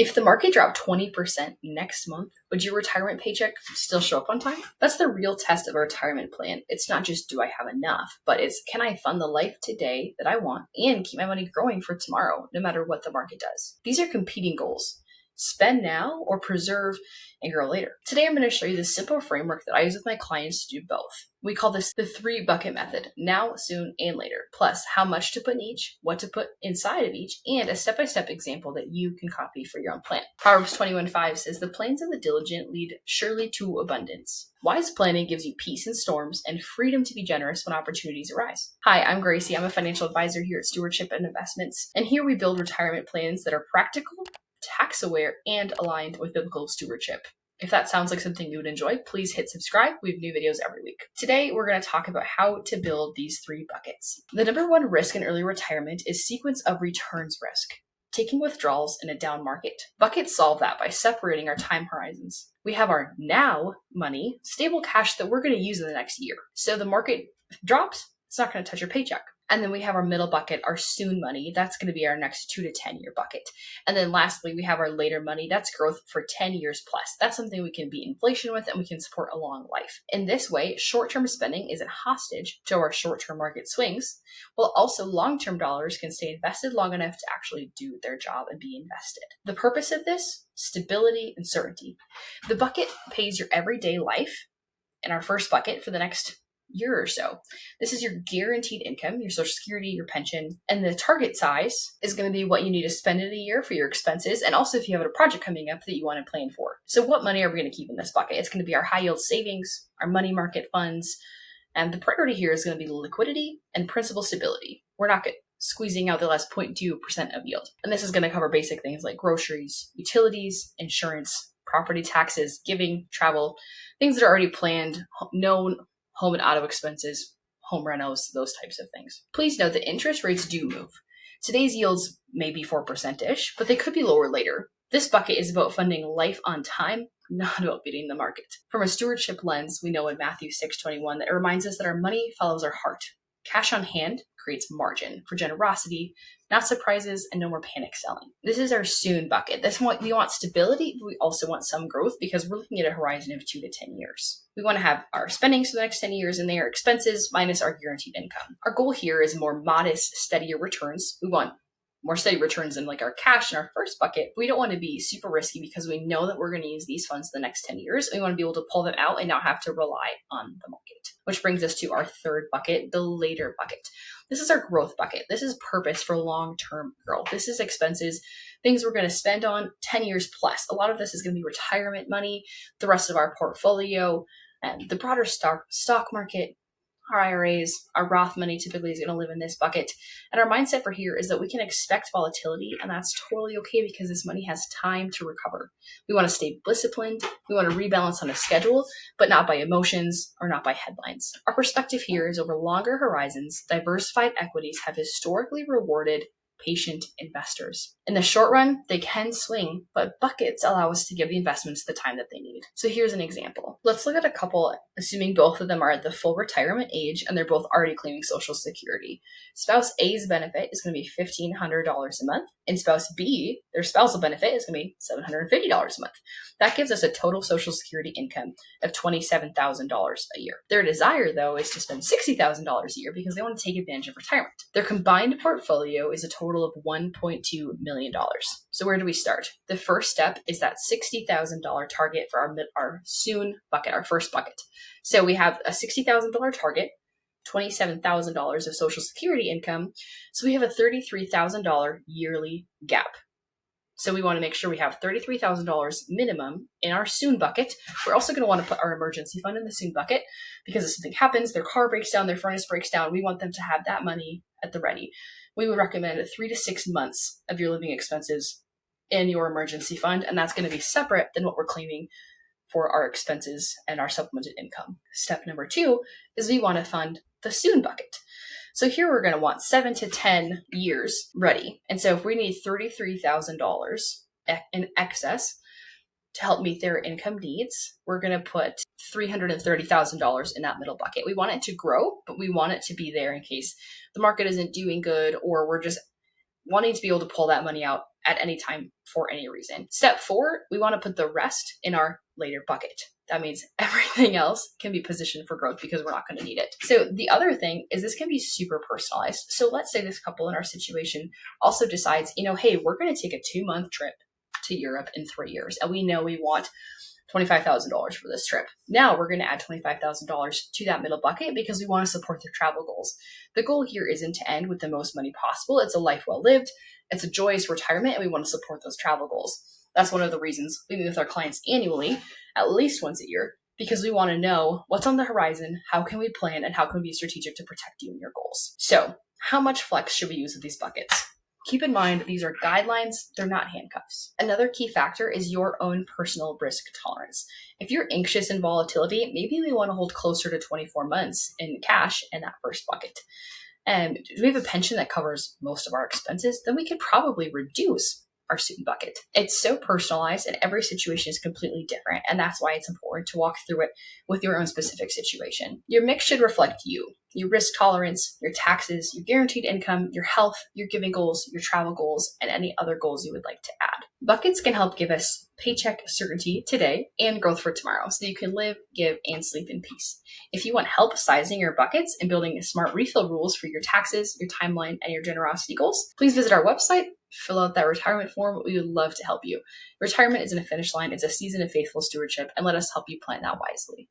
If the market dropped 20% next month, would your retirement paycheck still show up on time? That's the real test of a retirement plan. It's not just, do I have enough, but it's, can I fund the life today that I want and keep my money growing for tomorrow, no matter what the market does? These are competing goals. Spend now or preserve and grow later. Today, I'm going to show you the simple framework that I use with my clients to do both. We call this the 3-bucket method: now, soon, and later, plus how much to put in each, what to put inside of each, and a step-by-step example that you can copy for your own plan. Proverbs 21:5 says, "The plans of the diligent lead surely to abundance." Wise planning gives you peace in storms and freedom to be generous when opportunities arise. Hi, I'm Gracie. I'm a financial advisor here at Stewardship Investments, and here we build retirement plans that are practical, tax-aware, and aligned with biblical stewardship. If that sounds like something you would enjoy, please hit subscribe. We have new videos every week. Today, we're going to talk about how to build these 3 buckets. The number 1 risk in early retirement is sequence of returns risk, taking withdrawals in a down market. Buckets solve that by separating our time horizons. We have our now money, stable cash that we're going to use in the next year. So the market drops, it's not going to touch your paycheck. And then we have our middle bucket, our soon money. That's going to be our next 2 to 10 year bucket. And then lastly, we have our later money. That's growth for 10 years plus. That's something we can beat inflation with and we can support a long life. In this way, short-term spending isn't hostage to our short-term market swings, while also long-term dollars can stay invested long enough to actually do their job and be invested. The purpose of this: stability and certainty. The bucket pays your everyday life in our first bucket for the next year or so. This is your guaranteed income, your Social Security, your pension, and the target size is going to be what you need to spend in a year for your expenses, and also if you have a project coming up that you want to plan for. So what money are we going to keep in this bucket? It's going to be our high yield savings, our money market funds, and the priority here is going to be liquidity and principal stability. We're not squeezing out the last 0.2% of yield. And this is going to cover basic things like groceries, utilities, insurance, property taxes, giving, travel, things that are already planned, known, home and auto expenses, home renos, those types of things. Please note that interest rates do move. Today's yields may be 4%-ish, but they could be lower later. This bucket is about funding life on time, not about beating the market. From a stewardship lens, we know in Matthew 6:21 that it reminds us that our money follows our heart. Cash on hand creates margin for generosity, not surprises, and no more panic selling. This is our soon bucket. We want stability, but we also want some growth because we're looking at a horizon of 2 to 10 years. We want to have our spending for the next 10 years and their expenses minus our guaranteed income. Our goal here is more modest, steadier returns. We want more steady returns than like our cash in our first bucket. We don't want to be super risky because we know that we're going to use these funds the next 10 years. We want to be able to pull them out and not have to rely on the market. Which brings us to our 3rd bucket, the later bucket. This is our growth bucket. This is purpose for long-term growth. This is expenses, things we're going to spend on 10 years plus. A lot of this is going to be retirement money, the rest of our portfolio, and the broader stock market. Our IRAs, our Roth money typically is going to live in this bucket. And our mindset for here is that we can expect volatility, and that's totally okay because this money has time to recover. We want to stay disciplined. We want to rebalance on a schedule, but not by emotions or not by headlines. Our perspective here is over longer horizons. Diversified equities have historically rewarded patient investors. In the short run, they can swing, but buckets allow us to give the investments the time that they need. So here's an example. Let's look at a couple, assuming both of them are at the full retirement age and they're both already claiming Social Security. Spouse A's benefit is going to be $1,500 a month, and spouse B, their spousal benefit, is going to be $750 a month. That gives us a total Social Security income of $27,000 a year. Their desire, though, is to spend $60,000 a year because they want to take advantage of retirement. Their combined portfolio is a total of $1.2 million. So where do we start? The first step is that $60,000 target for our soon bucket, our first bucket. So we have a $60,000 target, $27,000 of Social Security income. So we have a $33,000 yearly gap. So we want to make sure we have $33,000 minimum in our soon bucket. We're also going to want to put our emergency fund in the soon bucket because if something happens, their car breaks down, their furnace breaks down, we want them to have that money at the ready. We would recommend 3 to 6 months of your living expenses in your emergency fund, and that's going to be separate than what we're claiming for our expenses and our supplemented income. Step number 2 is we want to fund the soon bucket. So here we're going to want 7 to 10 years ready. And so if we need $33,000 in excess to help meet their income needs, we're going to put $330,000 in that middle bucket. We want it to grow, but we want it to be there in case the market isn't doing good or we're just wanting to be able to pull that money out at any time for any reason. Step 4, we want to put the rest in our later bucket. That means everything else can be positioned for growth because we're not going to need it. So the other thing is this can be super personalized. So let's say this couple in our situation also decides, hey, we're going to take a 2-month trip to Europe in 3 years. And we know we want $25,000 for this trip. Now we're going to add $25,000 to that middle bucket because we want to support their travel goals. The goal here isn't to end with the most money possible. It's a life well lived. It's a joyous retirement, and we want to support those travel goals. That's one of the reasons we meet with our clients annually, at least once a year, because we want to know what's on the horizon, how can we plan, and how can we be strategic to protect you and your goals. So how much flex should we use with these buckets? Keep in mind, these are guidelines, they're not handcuffs. Another key factor is your own personal risk tolerance. If you're anxious in volatility, maybe we want to hold closer to 24 months in cash in that first bucket. And do we have a pension that covers most of our expenses? Then we could probably reduce our student bucket. It's so personalized and every situation is completely different. And that's why it's important to walk through it with your own specific situation. Your mix should reflect you, your risk tolerance, your taxes, your guaranteed income, your health, your giving goals, your travel goals, and any other goals you would like to add. Buckets can help give us paycheck certainty today and growth for tomorrow so you can live, give, and sleep in peace. If you want help sizing your buckets and building smart refill rules for your taxes, your timeline, and your generosity goals, please visit our website, fill out that retirement form. We would love to help you. Retirement isn't a finish line. It's a season of faithful stewardship, and let us help you plan that wisely.